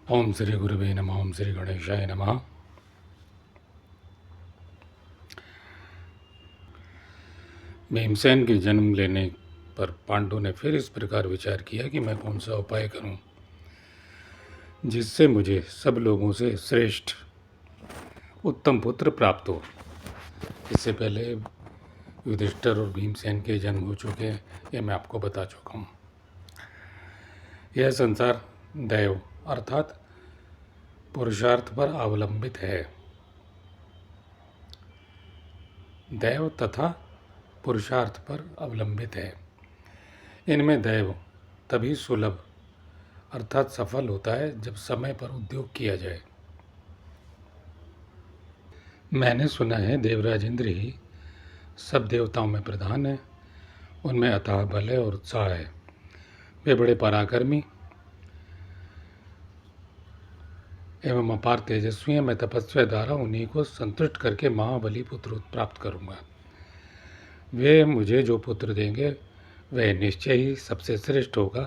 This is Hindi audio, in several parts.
ओम श्री गुरुवे नमः। ओम श्री गणेशाय नमः। भीमसेन के जन्म लेने पर पांडु ने फिर इस प्रकार विचार किया कि मैं कौन सा उपाय करूं जिससे मुझे सब लोगों से श्रेष्ठ उत्तम पुत्र प्राप्त हो। इससे पहले युधिष्ठिर और भीमसेन के जन्म हो चुके हैं, ये मैं आपको बता चुका हूँ। यह संसार दैव अर्थात पुरुषार्थ पर अवलंबित है। दैव तथा पुरुषार्थ पर अवलंबित है। इनमें दैव तभी सुलभ अर्थात सफल होता है जब समय पर उद्योग किया जाए। मैंने सुना है देवराज इंद्र ही सब देवताओं में प्रधान है। उनमें अथाह बल है और उत्साह है। वे बड़े पराक्रमी एवं अपार तेजस्वी हैं। मैं तपस्या द्वारा उन्हीं को संतुष्ट करके महाबली पुत्र प्राप्त करूंगा। वे मुझे जो पुत्र देंगे वह निश्चय ही सबसे श्रेष्ठ होगा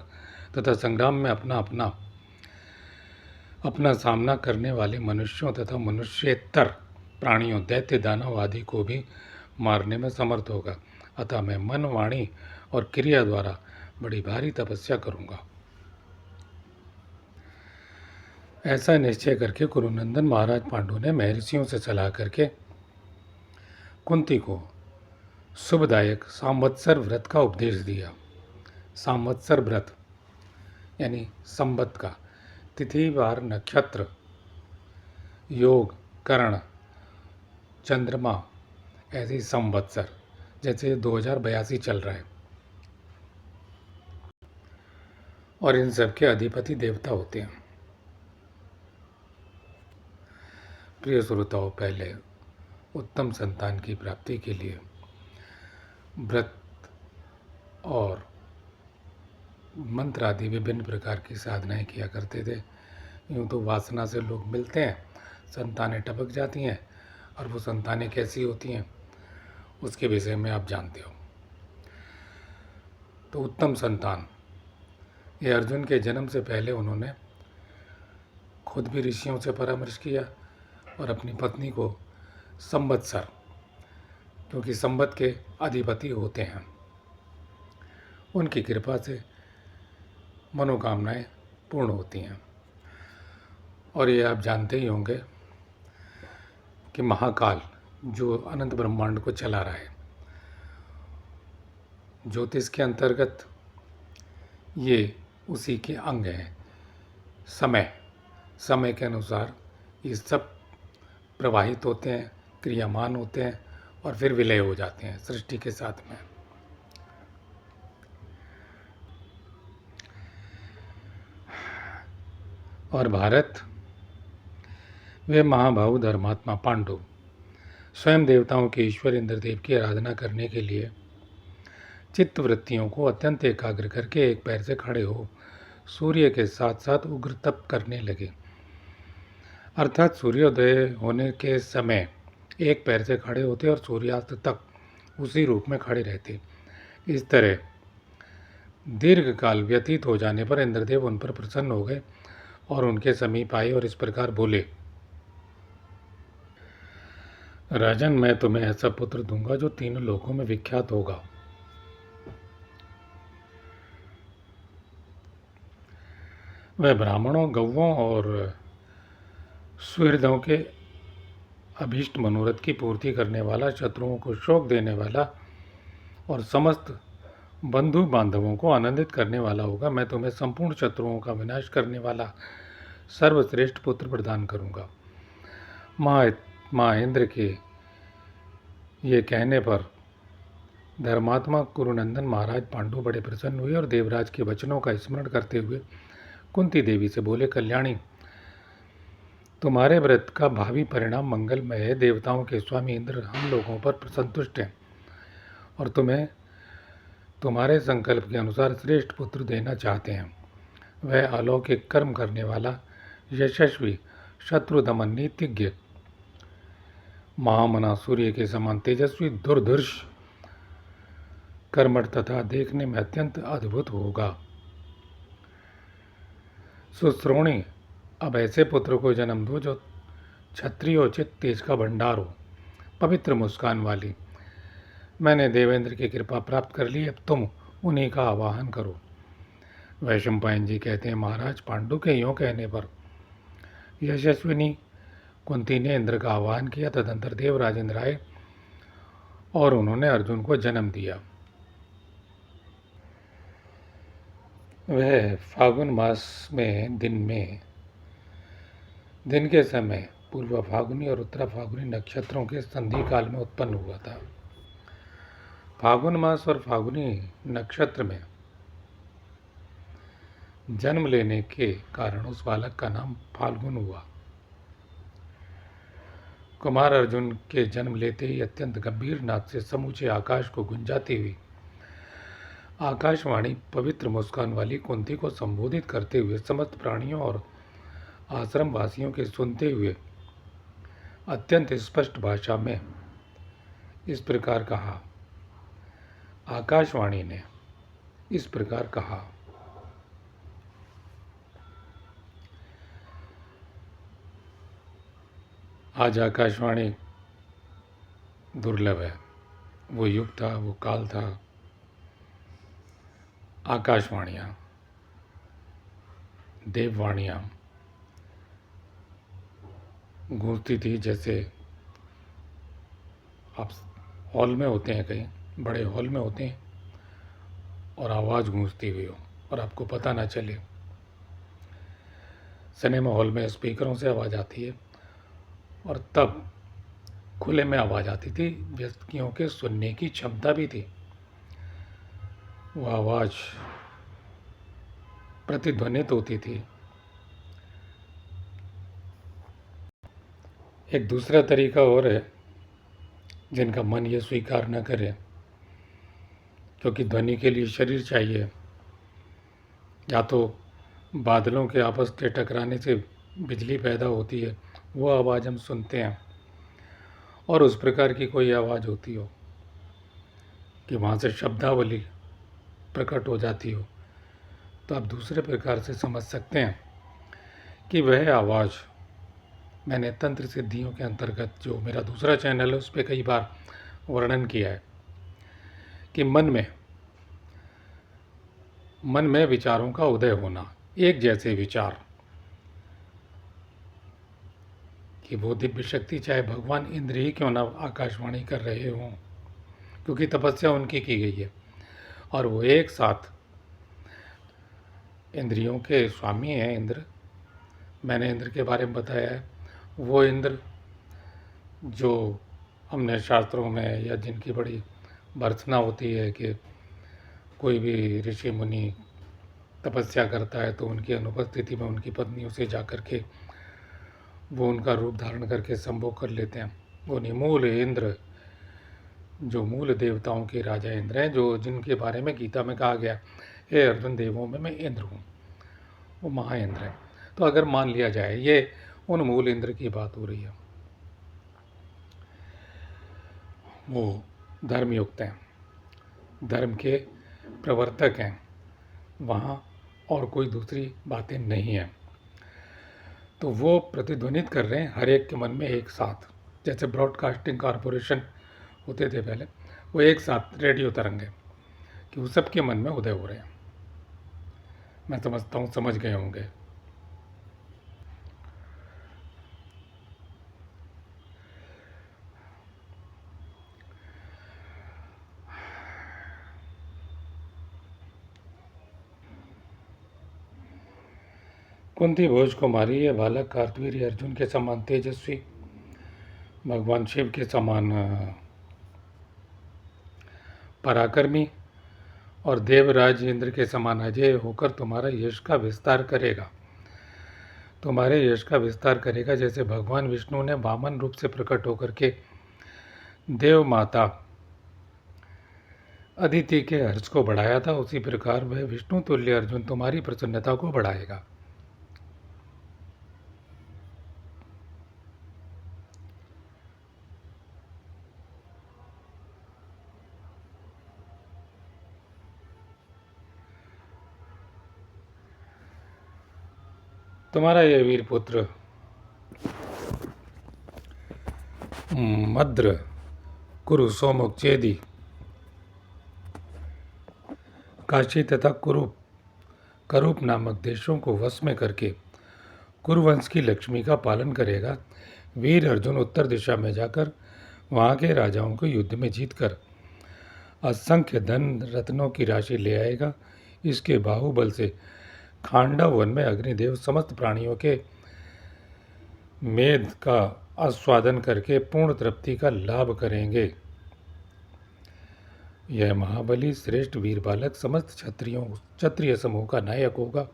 तथा संग्राम में अपना सामना करने वाले मनुष्यों तथा मनुष्येतर प्राणियों दैत्य दानव आदि को भी मारने में समर्थ होगा। अतः मैं मन वाणी और क्रिया द्वारा बड़ी भारी तपस्या करूंगा। ऐसा निश्चय करके कुरुनंदन महाराज पांडु ने महर्षियों से सलाह करके कुंती को शुभदायक संवत्सर व्रत का उपदेश दिया। संवत्सर व्रत यानी संवत का तिथि वार नक्षत्र योग करण चंद्रमा ऐसे संवत्सर जैसे 2082 चल रहा है और इन सब के अधिपति देवता होते हैं। प्रिय श्रोताओं, पहले उत्तम संतान की प्राप्ति के लिए व्रत और मंत्र आदि विभिन्न प्रकार की साधनाएं किया करते थे। यूँ तो वासना से लोग मिलते हैं, संतानें टपक जाती हैं और वो संतानें कैसी होती हैं उसके विषय में आप जानते हो। तो उत्तम संतान ये अर्जुन के जन्म से पहले उन्होंने खुद भी ऋषियों से परामर्श किया और अपनी पत्नी को संवत्सर, क्योंकि संवत के अधिपति होते हैं, उनकी कृपा से मनोकामनाएं पूर्ण होती हैं। और ये आप जानते ही होंगे कि महाकाल जो अनंत ब्रह्मांड को चला रहा है, ज्योतिष के अंतर्गत ये उसी के अंग हैं। समय के अनुसार ये सब प्रवाहित होते हैं, क्रियामान होते हैं और फिर विलय हो जाते हैं सृष्टि के साथ में। और भारत, वे महाभाव धर्मात्मा पांडु स्वयं देवताओं के ईश्वर इंद्रदेव की आराधना करने के लिए चित्त वृत्तियों को अत्यंत एकाग्र करके एक पैर से खड़े हो सूर्य के साथ साथ उग्र तप करने लगे। अर्थात सूर्योदय होने के समय एक पैर से खड़े होते और सूर्यास्त तक उसी रूप में खड़े रहते। इस तरह दीर्घ काल व्यतीत हो जाने पर इंद्रदेव उन पर प्रसन्न हो गए और उनके समीप आए और इस प्रकार बोले, राजन, मैं तुम्हें ऐसा पुत्र दूंगा जो तीनों लोकों में विख्यात होगा। वह ब्राह्मणों, गौवों और सुहृदों के अभीष्ट मनोरथ की पूर्ति करने वाला, शत्रुओं को शोक देने वाला और समस्त बंधु बांधवों को आनंदित करने वाला होगा। मैं तुम्हें संपूर्ण शत्रुओं का विनाश करने वाला सर्वश्रेष्ठ पुत्र प्रदान करूंगा। महेंद्र के ये कहने पर धर्मात्मा कुरुनंदन महाराज पांडु बड़े प्रसन्न हुए और देवराज के वचनों का स्मरण करते हुए कुंती देवी से बोले, कल्याणी, तुम्हारे व्रत का भावी परिणाम मंगलमय है। देवताओं के स्वामी इंद्र हम लोगों पर संतुष्ट हैं और तुम्हें तुम्हारे संकल्प के अनुसार श्रेष्ठ पुत्र देना चाहते हैं। वह अलौकिक कर्म करने वाला, यशस्वी, शत्रु दमन नीतिज्ञ, महामना, सूर्य के समान तेजस्वी, दुर्धर्ष, कर्मठ तथा देखने में अत्यंत अद्भुत होगा। सुश्रोणी अब ऐसे पुत्र को जन्म दो जो क्षत्रियोचित तेज का भंडार हो, पवित्र मुस्कान वाली। मैंने देवेंद्र की कृपा प्राप्त कर ली, अब तुम उन्हीं का आवाहन करो। वैशंपायन जी कहते हैं, महाराज, पांडु के यों कहने पर यशस्विनी कुंती ने इंद्र का आह्वान किया। तदंतर देव राजेंद्र आए और उन्होंने अर्जुन को जन्म दिया। वह फागुन मास में दिन के समय पूर्व फागुनी और उत्तरा फागुनी नक्षत्रों के संधि काल में उत्पन्न हुआ था। फागुन मास और फागुनी नक्षत्र में जन्म लेने के कारण उस बालक का नाम फाल्गुन हुआ। कुमार अर्जुन के जन्म लेते ही अत्यंत गंभीर नाद से समूचे आकाश को गुंजाती हुई आकाशवाणी पवित्र मुस्कान वाली कुंती को संबोधित करते हुए समस्त प्राणियों और आश्रम वासियों के सुनते हुए अत्यंत स्पष्ट भाषा में इस प्रकार कहा। आकाशवाणी ने इस प्रकार कहा, आज आकाशवाणी दुर्लभ है। वो युग था, वो काल था, आकाशवाणियाँ, देववाणियाँ गूंजती थी। जैसे आप हॉल में होते हैं, कहीं बड़े हॉल में होते हैं और आवाज़ गूंजती हुई हो और आपको पता ना चले। सिनेमा हॉल में स्पीकरों से आवाज़ आती है और तब खुले में आवाज़ आती थी, व्यक्तियों के सुनने की क्षमता भी थी। वो आवाज़ प्रतिध्वनित होती थी। एक दूसरा तरीका और है जिनका मन ये स्वीकार न करे, क्योंकि ध्वनि के लिए शरीर चाहिए। या तो बादलों के आपस के टकराने से बिजली पैदा होती है, वो आवाज़ हम सुनते हैं, और उस प्रकार की कोई आवाज़ होती हो कि वहाँ से शब्दावली प्रकट हो जाती हो, तो आप दूसरे प्रकार से समझ सकते हैं कि वह आवाज़ मैंने तंत्र सिद्धियों के अंतर्गत, जो मेरा दूसरा चैनल है, उस पर कई बार वर्णन किया है कि मन में विचारों का उदय होना, एक जैसे विचार, कि वो दिव्य शक्ति चाहे भगवान इंद्र ही क्यों ना आकाशवाणी कर रहे हों, क्योंकि तपस्या उनकी की गई है और वो एक साथ इंद्रियों के स्वामी हैं। इंद्र, मैंने इंद्र के बारे में बताया है। वो इंद्र जो हमने शास्त्रों में, या जिनकी बड़ी भर्त्सना होती है कि कोई भी ऋषि मुनि तपस्या करता है तो उनकी अनुपस्थिति में उनकी पत्नियों से जाकर के वो उनका रूप धारण करके संभोग कर लेते हैं। वो निमूल इंद्र, जो मूल देवताओं के राजा इंद्र हैं, जो जिनके बारे में गीता में कहा गया, हे अर्जुन, देवों में मैं इंद्र हूँ, वो महाइंद्र है। तो अगर मान लिया जाए ये उन मूल इंद्र की बात हो रही है, वो धर्मयुक्त हैं, धर्म के प्रवर्तक हैं, वहाँ और कोई दूसरी बातें नहीं हैं। तो वो प्रतिध्वनित कर रहे हैं हर एक के मन में एक साथ, जैसे ब्रॉडकास्टिंग कॉरपोरेशन होते थे पहले, वो एक साथ रेडियो तरंग है कि वो सबके मन में उदय हो रहे हैं। मैं समझता हूँ समझ गए होंगे। कुंती भोज कुमारी, ये बालक कार्तवीर्य अर्जुन के समान तेजस्वी, भगवान शिव के समान पराक्रमी और देवराज इंद्र के समान अजय होकर तुम्हारा यश का विस्तार करेगा। तुम्हारे यश का विस्तार करेगा। जैसे भगवान विष्णु ने वामन रूप से प्रकट होकर के देव माता अदिति के हर्ष को बढ़ाया था, उसी प्रकार वह विष्णु तुल्य अर्जुन तुम्हारी प्रसन्नता को बढ़ाएगा। तुम्हारा यह वीर पुत्र मद्र कुरु सोमुख चेदी काशी तथा करूप नामक देशों को वश में करके कुरुवंश की लक्ष्मी का पालन करेगा। वीर अर्जुन उत्तर दिशा में जाकर वहाँ के राजाओं को युद्ध में जीतकर असंख्य धन रत्नों की राशि ले आएगा। इसके बाहुबल से खांडव वन में अग्निदेव समस्त प्राणियों के मेद का आस्वादन करके पूर्ण तृप्ति का लाभ करेंगे। यह महाबली श्रेष्ठ वीर बालक समस्त क्षत्रिय समूह का नायक होगा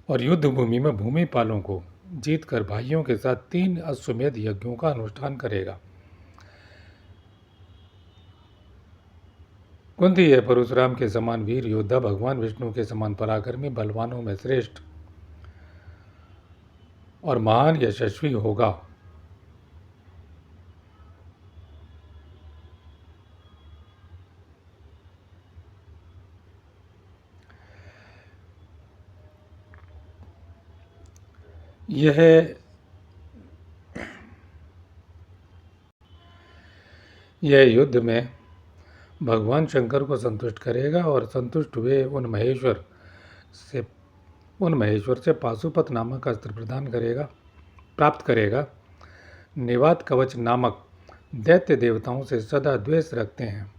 और युद्ध भूमि में भूमिपालों को जीतकर भाइयों के साथ 3 अश्वमेध यज्ञों का अनुष्ठान करेगा। कुंती है परशुराम के समान वीर योद्धा, भगवान विष्णु के समान पराक्रमी, बलवानों में श्रेष्ठ और महान यशस्वी होगा। यह युद्ध में भगवान शंकर को संतुष्ट करेगा और संतुष्ट हुए उन महेश्वर से पाशुपत नामक अस्त्र प्राप्त करेगा। निवात कवच नामक दैत्य देवताओं से सदा द्वेष रखते हैं।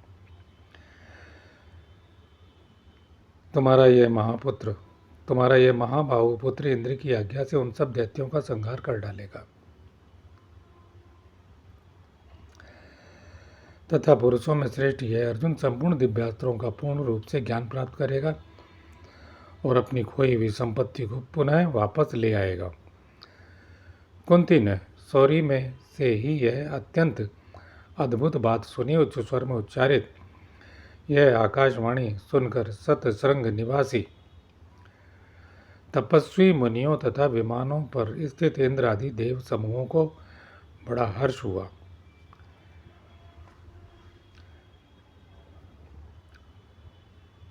तुम्हारा यह महाबाहु पुत्र इंद्र की आज्ञा से उन सब दैत्यों का संहार कर डालेगा तथा पुरुषों में श्रेष्ठ यह अर्जुन संपूर्ण दिव्यास्त्रों का पूर्ण रूप से ज्ञान प्राप्त करेगा और अपनी खोई हुई संपत्ति को पुनः वापस ले आएगा। कुंती ने सौरी में से ही यह अत्यंत अद्भुत बात सुनी। उच्च स्वर में उच्चारित यह आकाशवाणी सुनकर सतसृंग निवासी तपस्वी मुनियों तथा विमानों पर स्थित इंद्र आदि देव समूहों को बड़ा हर्ष हुआ।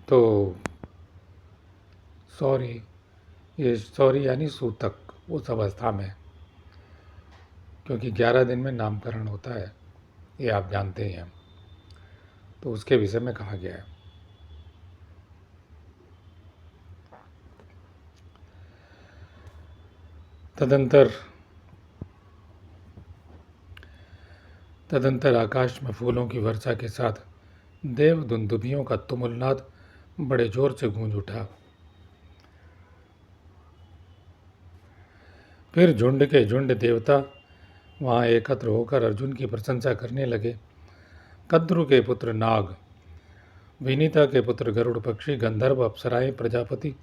तो सौरी यानी सूतक उस अवस्था में, क्योंकि 11 दिन में नामकरण होता है, ये आप जानते ही हैं, तो उसके विषय में कहा गया है। तदंतर आकाश में फूलों की वर्षा के साथ देव दुंदुभियों का तुमुलनाद बड़े जोर से गूंज उठा। फिर झुंड के झुंड देवता वहाँ एकत्र होकर अर्जुन की प्रशंसा करने लगे। कद्रु के पुत्र नाग, विनीता के पुत्र गरुड़ पक्षी, गंधर्व, अप्सराएं, प्रजापति,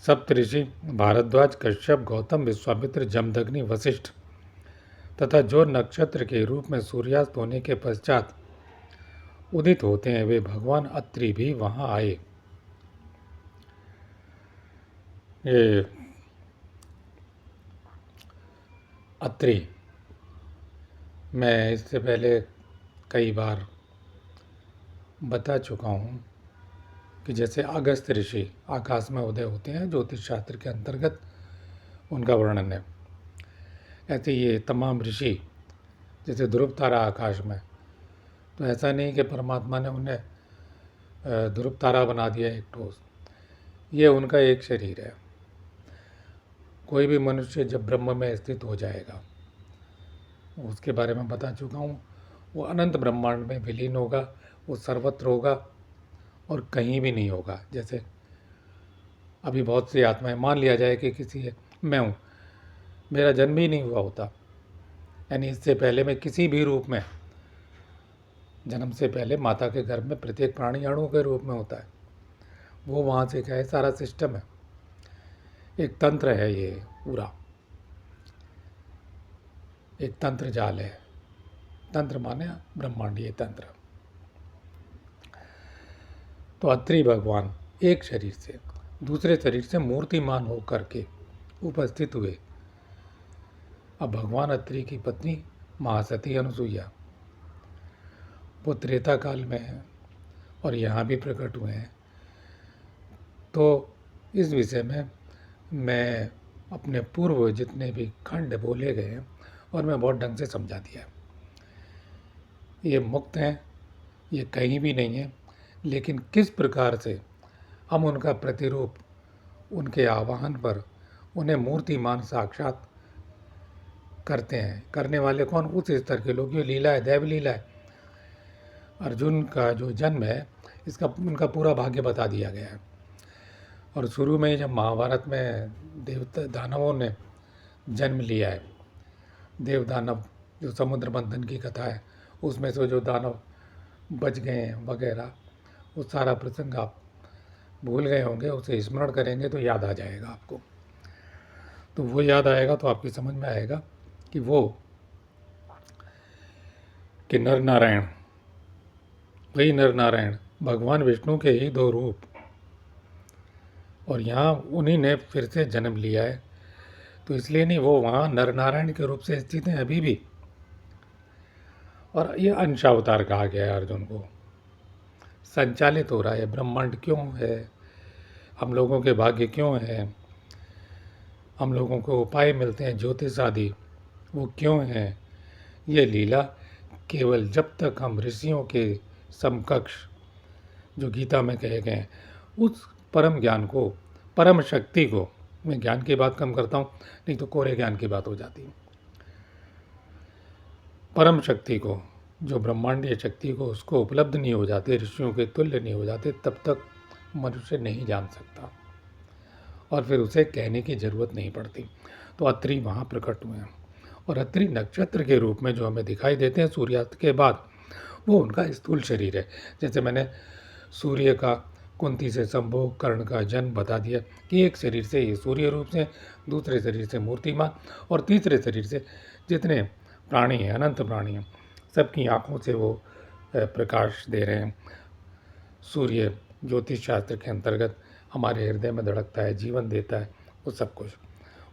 सप्तऋषि भारद्वाज, कश्यप, गौतम, विश्वामित्र, जमदग्नि, वशिष्ठ तथा जो नक्षत्र के रूप में सूर्यास्त होने के पश्चात उदित होते हैं, वे भगवान अत्रि भी वहां आए। ये अत्रि मैं इससे पहले कई बार बता चुका हूँ कि जैसे अगस्त ऋषि आकाश में उदय होते हैं, ज्योतिष शास्त्र के अंतर्गत उनका वर्णन है, ऐसे ये तमाम ऋषि जैसे ध्रुव तारा आकाश में, तो ऐसा नहीं कि परमात्मा ने उन्हें ध्रुव तारा बना दिया एक ठोस, ये उनका एक शरीर है। कोई भी मनुष्य जब ब्रह्म में स्थित हो जाएगा, उसके बारे में बता चुका हूँ, वो अनंत ब्रह्मांड में विलीन होगा, वो सर्वत्र होगा और कहीं भी नहीं होगा। जैसे अभी बहुत सी आत्माएं, मान लिया जाए कि किसी मैं हूँ, मेरा जन्म ही नहीं हुआ होता, यानी इससे पहले मैं किसी भी रूप में, जन्म से पहले माता के गर्भ में प्रत्येक प्राणी अणु के रूप में होता है। वो वहाँ से क्या है, सारा सिस्टम है, एक तंत्र है, ये पूरा एक तंत्र जाल है। तंत्र माने ब्रह्मांडीय तंत्र। तो अत्रि भगवान एक शरीर से दूसरे शरीर से मूर्तिमान होकर के उपस्थित हुए। अब भगवान अत्रि की पत्नी महासती अनुसुईया वो त्रेता काल में है और यहाँ भी प्रकट हुए हैं। तो इस विषय में मैं अपने पूर्व जितने भी खंड बोले गए हैं और मैं बहुत ढंग से समझा दिया। ये मुक्त हैं, ये कहीं भी नहीं है, लेकिन किस प्रकार से हम उनका प्रतिरूप, उनके आवाहन पर उन्हें मूर्तिमान साक्षात करते हैं। करने वाले कौन? उस स्तर के लोग। ये लीला है, दैव लीला है। अर्जुन का जो जन्म है, इसका उनका पूरा भाग्य बता दिया गया है। और शुरू में ही जब महाभारत में देवता दानवों ने जन्म लिया है, देव दानव, जो समुद्र मंथन की कथा है, उसमें से जो दानव बच गए हैं वगैरह, वो सारा प्रसंग आप भूल गए होंगे। उसे स्मरण करेंगे तो याद आ जाएगा आपको। तो वो याद आएगा तो आपकी समझ में आएगा कि नर नारायण, वही नर नारायण भगवान विष्णु के ही दो रूप, और यहाँ उन्हीं ने फिर से जन्म लिया है। तो इसलिए नहीं, वो वहाँ नर नारायण के रूप से स्थित हैं अभी भी। और ये अंशावतार कहा गया है अर्जुन को। संचालित हो रहा है ब्रह्मांड क्यों है, हम लोगों के भाग्य क्यों है, हम लोगों को उपाय मिलते हैं ज्योतिष आदि, वो क्यों है। ये लीला केवल जब तक हम ऋषियों के समकक्ष, जो गीता में कहे गए हैं, उस परम ज्ञान को, परम शक्ति को, मैं ज्ञान की बात कम करता हूँ, नहीं तो कोरे ज्ञान की बात हो जाती है। परम शक्ति को, जो ब्रह्मांडीय शक्ति को, उसको उपलब्ध नहीं हो जाते, ऋषियों के तुल्य नहीं हो जाते, तब तक मनुष्य नहीं जान सकता, और फिर उसे कहने की ज़रूरत नहीं पड़ती। तो अत्रि वहाँ प्रकट हुए हैं, और अत्रि नक्षत्र के रूप में जो हमें दिखाई देते हैं सूर्यास्त के बाद, वो उनका स्थूल शरीर है। जैसे मैंने सूर्य का कुंती से संभोग कर्ण का जन्म बता दिया कि एक शरीर से ये सूर्य रूप से, दूसरे शरीर से मूर्तिमान, और तीसरे शरीर से जितने प्राणी हैं, अनंत प्राणी हैं, सबकी आँखों से वो प्रकाश दे रहे हैं। सूर्य ज्योतिष शास्त्र के अंतर्गत हमारे हृदय में धड़कता है, जीवन देता है, वो सब कुछ।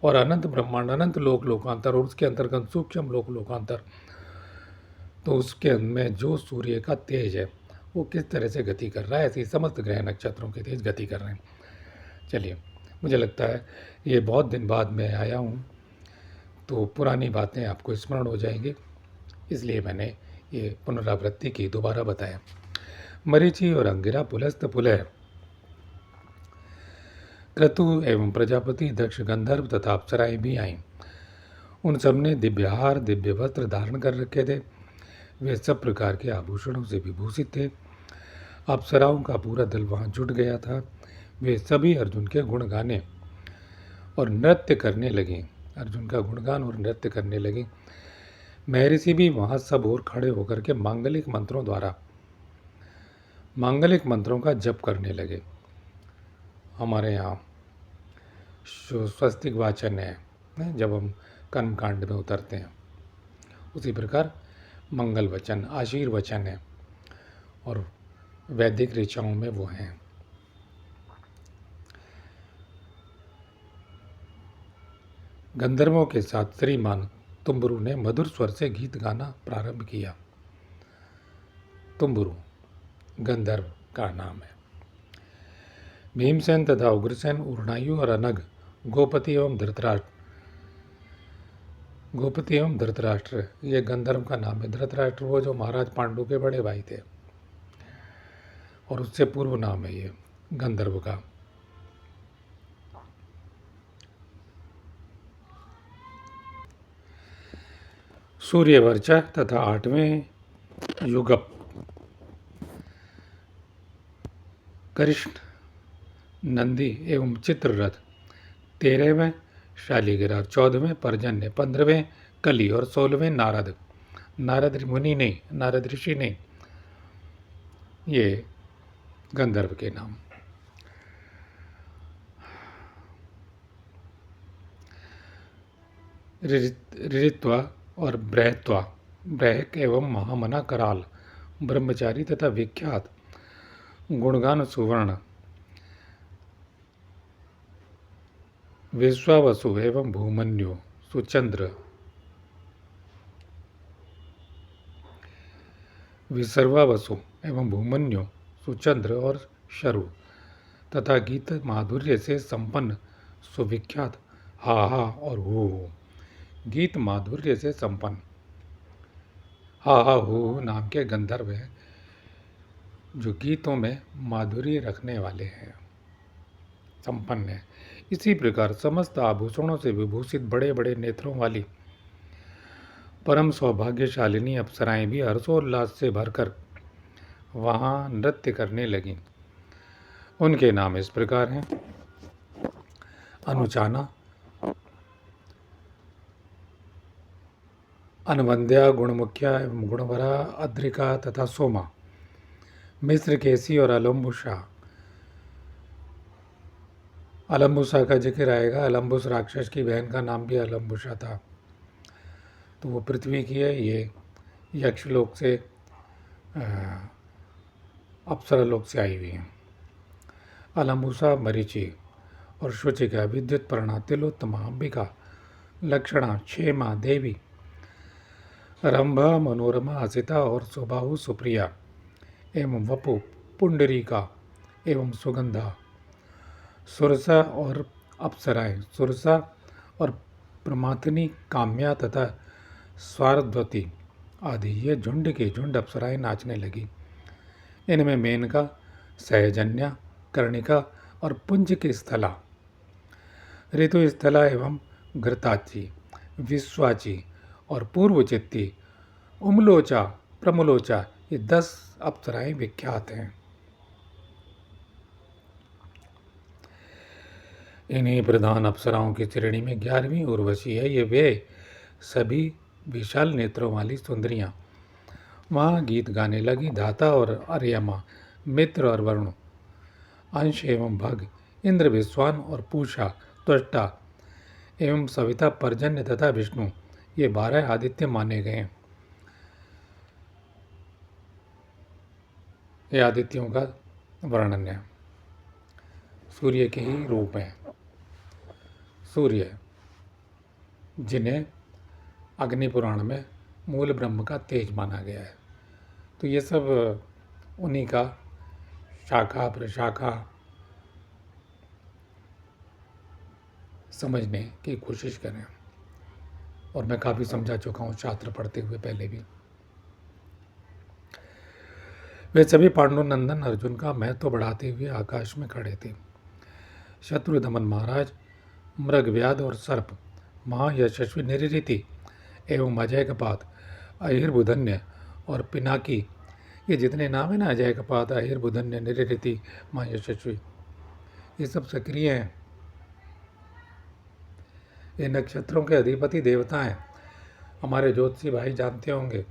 और अनंत ब्रह्मांड, अनंत लोक लोकांतर, और उसके अंतर्गत सूक्ष्म लोक लोकांतर, तो उसके में जो सूर्य का तेज है वो किस तरह से गति कर रहा है, ऐसे ही समस्त ग्रह नक्षत्रों के तेज गति कर रहे हैं। चलिए, मुझे लगता है ये बहुत दिन बाद मैं आया हूँ, तो पुरानी बातें आपको स्मरण हो जाएंगी, इसलिए मैंने ये पुनरावृत्ति की, दोबारा बताया। मरीचि और अंगिरा पुलस्त पुलह, क्रतु एवं प्रजापति, दक्ष, गंधर्व तथा अप्सराएं भी आईं। उन सब ने दिव्यहार, दिव्य वस्त्र धारण कर रखे थे। वे सब प्रकार के आभूषणों से विभूषित थे। अप्सराओं का पूरा दल वहाँ जुट गया था। वे सभी अर्जुन के गुण गाने और नृत्य करने लगे। अर्जुन का गुणगान और नृत्य करने लगे। महर्षि भी वहाँ सब और खड़े होकर के मांगलिक मंत्रों द्वारा, मांगलिक मंत्रों का जप करने लगे। हमारे यहाँ स्वस्तिक वाचन है जब हम कर्मकांड में उतरते हैं, उसी प्रकार मंगल वचन, आशीर्वचन है, और वैदिक ऋचाओं में वो हैं। गंधर्वों के साथ श्रीमान तुम्बरु ने मधुर स्वर से गीत गाना प्रारंभ किया। तुम्बरु गंधर्व का नाम है। भीमसेन तथा उग्रसेन, उर्णायु और अनग, गोपति एवं धृतराष्ट्र, ये गंधर्व का नाम है। धृतराष्ट्र वो जो महाराज पांडु के बड़े भाई थे, और उससे पूर्व नाम है ये गंधर्व का। सूर्यवर्चा तथा 8वें युगप, कृष्ण, नंदी एवं चित्ररथ, 13वें शालिग्राम, 14वें पर्जन्य, 15वें कली और 16वें नारद। नारद मुनि नहीं, नारद ऋषि नहीं, ये गंधर्व के नाम। ऋत्वा और बृहत्वा, ब्रहक एवं महामना कराल, ब्रह्मचारी तथा विख्यात, गुणगान सुवर्ण, विश्वावसु एवं भूमन्यु, सुचंद्र, विसर्वावसु एवं भूमन्यु, सुचंद्र और शरु तथा गीत माधुर्य से संपन्न सुविख्यात हा हा और हू हू। गीत माधुर्य से संपन्न हा हा हू हू नाम के गंधर्व हैं जो गीतों में माधुर्य रखने वाले हैं, संपन्न है। इसी प्रकार समस्त आभूषणों से विभूषित बड़े बड़े नेत्रों वाली परम सौभाग्यशालिनी अप्सराएं भी हर्षोल्लास से भरकर वहां नृत्य करने लगीं। उनके नाम इस प्रकार हैं: अनुचाना, अनवंद्या, गुणमुख्या एवं गुणवरा, अद्रिका तथा सोमा, मिस्र केसी और अलम्बुसा। अलम्बुसा का जिक्र आएगा। अलम्बुस राक्षस की बहन का नाम भी अलम्बुसा था। तो वो पृथ्वी की है, ये यक्षलोक से अप्सरालोक से आई हुई हैं। अलम्बुसा, मरीचि और शुचिका, विद्युत पर्णा, तिलोत्तमा, अंबिका, लक्षणा, क्षेमा, देवी, रंभा, मनोरमा, असिता और सुबाहु, सुप्रिया एवं वपु, पुंडरीका एवं सुगंधा, सुरसा और अप्सराएं, सुरसा और प्रमाथिनी, काम्या तथा स्वारद्वती आदि ये झुंड के झुंड अप्सराएं नाचने लगी। इनमें मेनका, सहजन्या, कर्णिका और पुंज की स्थला, ऋतु स्थला एवं घृताची, विश्वाची और पूर्वचित्ती, उमलोचा, प्रमलोचा ये 10 अप्सराएं विख्यात हैं। इन्हीं प्रधान अप्सराओं की श्रेणी में 11वीं उर्वशी है। ये वे सभी विशाल नेत्रों वाली सुंदरियां वहाँ गीत गाने लगी। धाता और अर्यमा, मित्र और वरुण, अंश एवं भग, इंद्र, विश्वान और पूषा, त्वष्टा एवं सविता, पर्जन्य तथा विष्णु ये 12 आदित्य माने गए। ये आदित्यों का वर्णन है। सूर्य के ही रूप हैं। सूर्य जिन्हें अग्नि पुराण में मूल ब्रह्म का तेज माना गया है। तो ये सब उन्हीं का शाखा प्रशाखा समझने की कोशिश करें। और मैं काफ़ी समझा चुका हूँ शास्त्र पढ़ते हुए पहले भी। वे सभी पांडुनंदन अर्जुन का महत्व बढ़ाते हुए आकाश में खड़े थे। शत्रुदमन महाराज, मृगव्याध और सर्प, महायशस्वी निरृति एवं अजयकपात, अहिर्बुधन्य और पिनाकी ये जितने नाम है ना, अजयकपात, अहिर्बुधन्य, निरृति, महायशस्वी, ये सब सक्रिय हैं। ये नक्षत्रों के अधिपति देवता हैं। हमारे ज्योतिषी भाई जानते होंगे।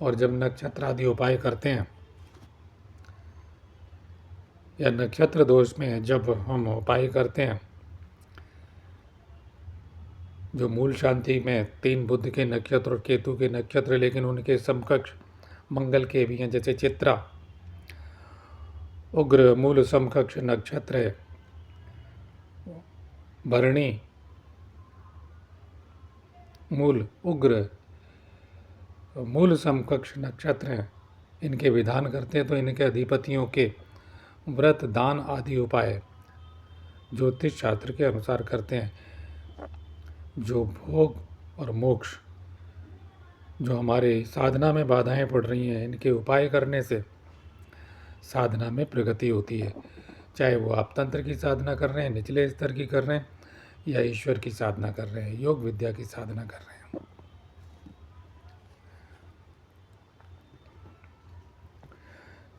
और जब नक्षत्र आदि उपाय करते हैं या नक्षत्र दोष में जब हम उपाय करते हैं, जो मूल शांति में 3 बुध के नक्षत्र और केतु के नक्षत्र, लेकिन उनके समकक्ष मंगल के भी हैं, जैसे चित्रा उग्र मूल समकक्ष नक्षत्र है, भरणी मूल उग्र मूल समकक्ष नक्षत्र हैं। इनके विधान करते हैं तो इनके अधिपतियों के व्रत, दान आदि उपाय ज्योतिष शास्त्र के अनुसार करते हैं। जो भोग और मोक्ष, जो हमारे साधना में बाधाएं पड़ रही हैं, इनके उपाय करने से साधना में प्रगति होती है। चाहे वो आप तंत्र की साधना कर रहे हैं, निचले स्तर की कर रहे हैं, या ईश्वर की साधना कर रहे हैं, योग विद्या की साधना कर रहे हैं।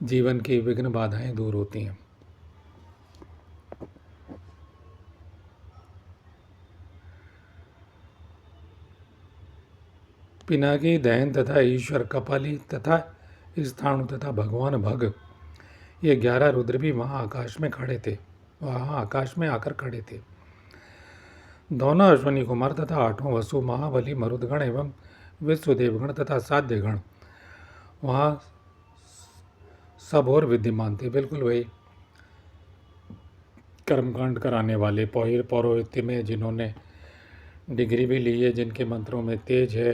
जीवन की विघ्न बाधाएं दूर होती हैं। पिनाकी, दहन तथा ईश्वर, कपाली तथा स्थाणु तथा भगवान भग ये 11 रुद्र भी वहाँ आकाश में खड़े थे, वहाँ आकाश में आकर खड़े थे। दोनों अश्वनी कुमार तथा 8 वसु, महाबली, मरुदगण एवं विश्वदेवगण तथा साध्यगण वहाँ सब और विद्यमान थे। बिल्कुल वही कर्मकांड कराने वाले, पौरोहित्य में जिन्होंने डिग्री भी ली है, जिनके मंत्रों में तेज है,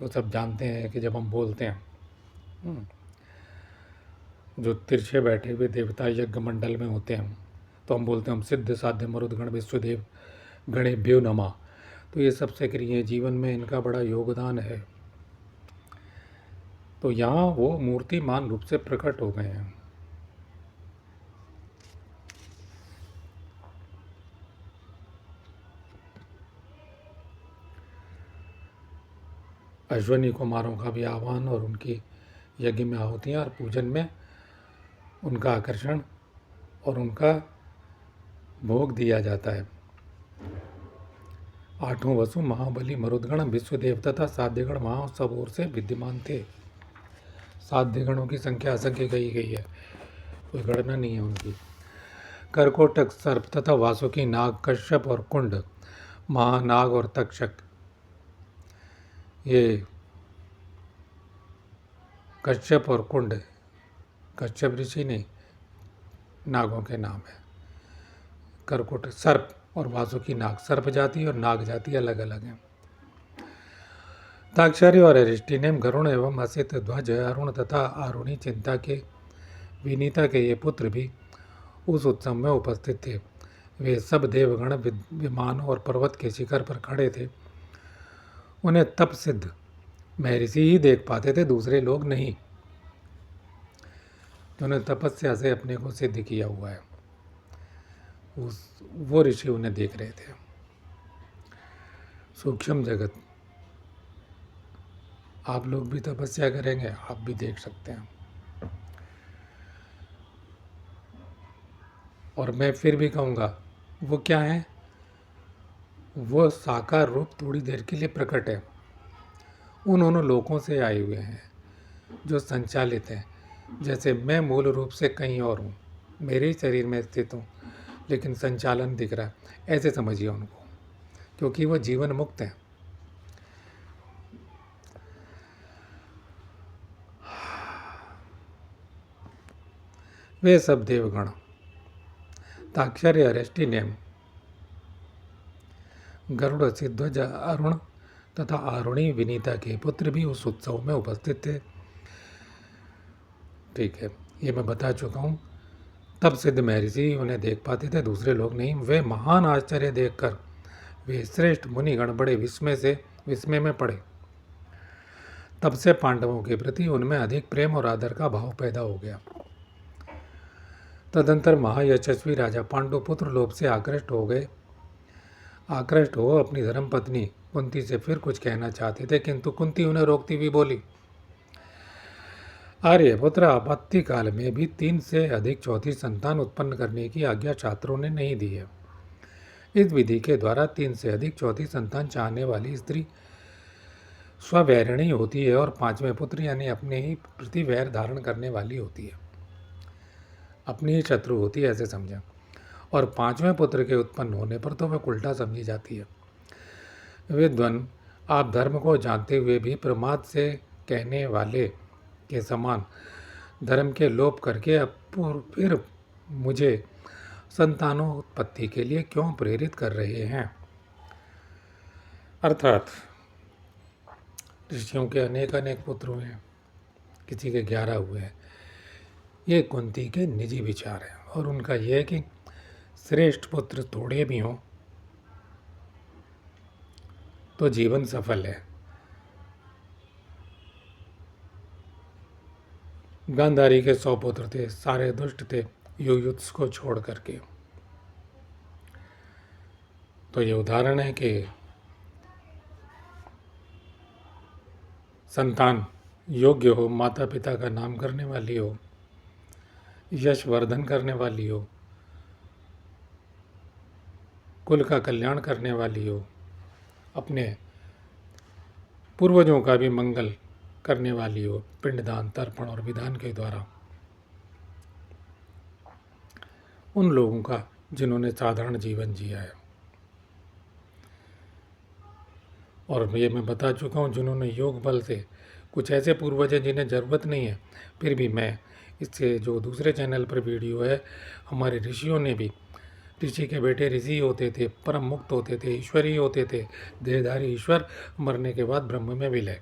वो सब जानते हैं कि जब हम बोलते हैं जो तिरछे बैठे हुए देवता यज्ञ मंडल में होते हैं, तो हम बोलते हैं हम सिद्ध साध्य मरुदगण विश्वदेव गणेभ्यो नमः। तो ये सब सक्रिय जीवन में इनका बड़ा योगदान है। तो यहाँ वो मूर्तिमान रूप से प्रकट हो गए हैं। अश्वनी कुमारों का भी आह्वान और उनकी यज्ञ में आहुतियाँ और पूजन में उनका आकर्षण और उनका भोग दिया जाता है। आठों वसु महाबली मरुदगण विश्वदेव तथा साध्यगण वहाँ सब ओर से विद्यमान थे। साध्यगणों की संख्या असंख्य कही गई है, कोई गणना नहीं है उनकी। करकोटक सर्प तथा वासुकी नाग कश्यप और कुंड महानाग और तक्षक, ये कश्यप और कुंड कश्यप ऋषि ने नागों के नाम है। करकोट सर्प और वासुकी नाग, सर्प जाति और नाग जाति अलग अलग हैं। ताक्षारी और अरिष्टिनेम गरुण एवं असित ध्वज अरुण तथा आरुणी चिंता के विनीता के ये पुत्र भी उस उत्सव में उपस्थित थे। वे सब देवगण विमानों और पर्वत के शिखर पर खड़े थे। उन्हें तप सिद्ध महर्षि ही देख पाते थे, दूसरे लोग नहीं। उन्हें तपस्या से अपने को सिद्ध किया हुआ है, वो ऋषि उन्हें देख रहे थे। सूक्ष्म जगत, आप लोग भी तपस्या करेंगे, आप भी देख सकते हैं। और मैं फिर भी कहूँगा, वो क्या है? वो साकार रूप थोड़ी देर के लिए प्रकट है। उन लोकों से आए हुए हैं जो संचालित हैं। जैसे मैं मूल रूप से कहीं और हूँ, मेरे ही शरीर में स्थित हूँ, लेकिन संचालन दिख रहा है, ऐसे समझिए उनको, क्योंकि वो जीवन मुक्त है। वे सब देवगण ताक्षर्य अरिष्टिनेम गरुड़ सिद्धध्वज अरुण तथा आरुणी विनीता के पुत्र भी उस उत्सव में उपस्थित थे। ठीक है, ये मैं बता चुका हूँ। तब सिद्ध महर्षि उन्हें देख पाते थे, दूसरे लोग नहीं। वे महान आश्चर्य देखकर वे श्रेष्ठ मुनिगण बड़े विस्मय में पड़े। तब से पांडवों के प्रति उनमें अधिक प्रेम और आदर का भाव पैदा हो गया। तदंतर महायशस्वी राजा पांडुपुत्र लोभ से आकृष्ट हो अपनी धर्मपत्नी कुंती से फिर कुछ कहना चाहते थे, किंतु कुंती उन्हें रोकती हुई बोली, आर्यपुत्र, आपत्ति काल में भी 3 से अधिक चौथी संतान उत्पन्न करने की आज्ञा शास्त्रों ने नहीं दी है। इस विधि के द्वारा 3 से अधिक चौथी संतान चाहने वाली स्त्री स्ववैरिणी होती है और 5वें पुत्र यानी अपने ही प्रति वैर धारण करने वाली होती है, अपनी ही शत्रु होती है, ऐसे समझें। और 5वें पुत्र के उत्पन्न होने पर तो वह उल्टा समझी जाती है। विद्वान, आप धर्म को जानते हुए भी प्रमाद से कहने वाले के समान धर्म के लोप करके अब फिर मुझे संतानोत्पत्ति के लिए क्यों प्रेरित कर रहे हैं? अर्थात ऋषियों के अनेक पुत्र हुए हैं, किसी के 11 हुए हैं। ये कुंती के निजी विचार हैं और उनका यह है कि श्रेष्ठ पुत्र थोड़े भी हों तो जीवन सफल है। गांधारी के 100 पुत्र थे, सारे दुष्ट थे युयुत्स को छोड़ करके। तो ये उदाहरण है कि संतान योग्य हो, माता पिता का नाम करने वाली हो, यश वर्धन करने वाली हो, कुल का कल्याण करने वाली हो, अपने पूर्वजों का भी मंगल करने वाली हो, पिंडदान, तर्पण और विधान के द्वारा। उन लोगों का जिन्होंने साधारण जीवन जिया है। और ये मैं बता चुका हूँ, जिन्होंने योग बल से, कुछ ऐसे पूर्वज हैं जिन्हें ज़रूरत नहीं है, फिर भी मैं इससे जो दूसरे चैनल पर वीडियो है, हमारे ऋषियों ने भी, ऋषि के बेटे ऋषि होते थे, परम मुक्त होते थे, ईश्वरी होते थे, देहधारी ईश्वर, मरने के बाद ब्रह्म में विलय,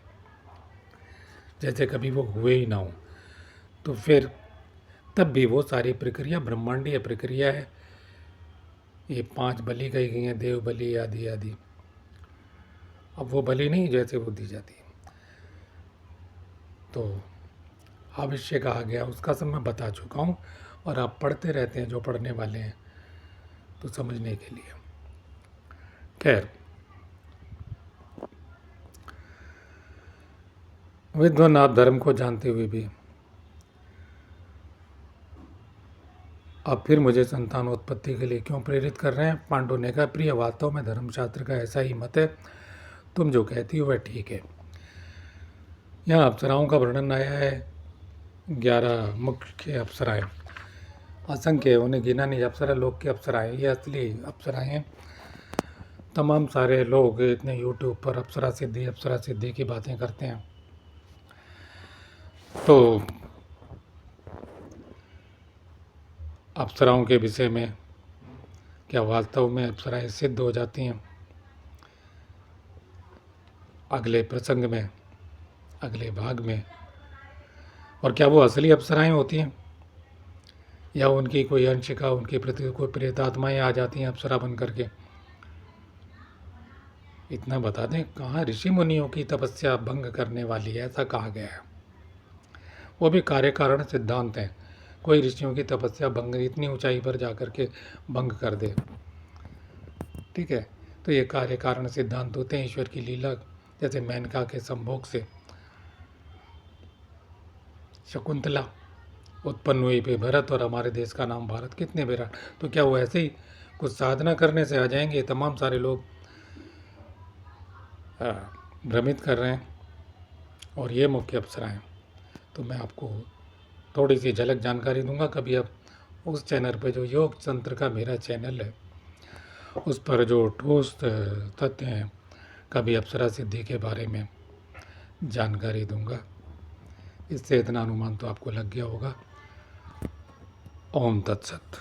जैसे कभी वो हुए ही ना हो। तो फिर तब भी वो सारी प्रक्रिया ब्रह्मांडीय प्रक्रिया है। ये 5 बलि कही गई हैं, देव बलि आदि आदि। अब वो बलि नहीं जैसे वो दी जाती है। तो अवश्य कहा गया, उसका सब मैं बता चुका हूँ, और आप पढ़ते रहते हैं जो पढ़ने वाले हैं तो समझने के लिए। खैर, विद्वान आप धर्म को जानते हुए भी अब फिर मुझे संतानोत्पत्ति के लिए क्यों प्रेरित कर रहे हैं? पांडु ने कहा, प्रिय, वास्तव में धर्मशास्त्र का ऐसा ही मत है, तुम जो कहती हो वह ठीक है। यहाँ अप्सराओं का वर्णन आया है, 11 मुख्य अप्सराएं, असंख्य, उन्हें गिना नहीं। अप्सरा लोक की अप्सराएं, ये असली अप्सराएं हैं। तमाम सारे लोग इतने यूट्यूब पर अप्सरा सिद्धि की बातें करते हैं, तो अप्सराओं के विषय में क्या वास्तव में अप्सराएं सिद्ध हो जाती हैं? अगले प्रसंग में, अगले भाग में। और क्या वो असली अप्सराएं होती हैं, या उनकी कोई अंशिका, उनके प्रति कोई प्रेतात्माएं आ जाती हैं अप्सरा बन करके? इतना बता दें, कहाँ ऋषि मुनियों की तपस्या भंग करने वाली है, ऐसा कहा गया है। वो भी कार्य कारण सिद्धांत है। कोई ऋषियों की तपस्या भंग इतनी ऊंचाई पर जाकर के भंग कर दे, ठीक है, तो ये कार्य कारण सिद्धांत होते हैं, ईश्वर की लीला। जैसे मेनका के संभोग से शकुंतला उत्पन्न हुई, पे भरत, और हमारे देश का नाम भारत, कितने विराट। तो क्या वो ऐसे ही कुछ साधना करने से आ जाएंगे? तमाम सारे लोग भ्रमित कर रहे हैं। और ये मुख्य अप्सराएं, तो मैं आपको थोड़ी सी झलक जानकारी दूंगा कभी। अब उस चैनल पे, जो योग तंत्र का मेरा चैनल है, उस पर जो ठोस तथ्य हैं, कभी अप्सरा सिद्धि के बारे में जानकारी दूंगा। इससे इतना अनुमान तो आपको लग गया होगा। ओम तत्सत।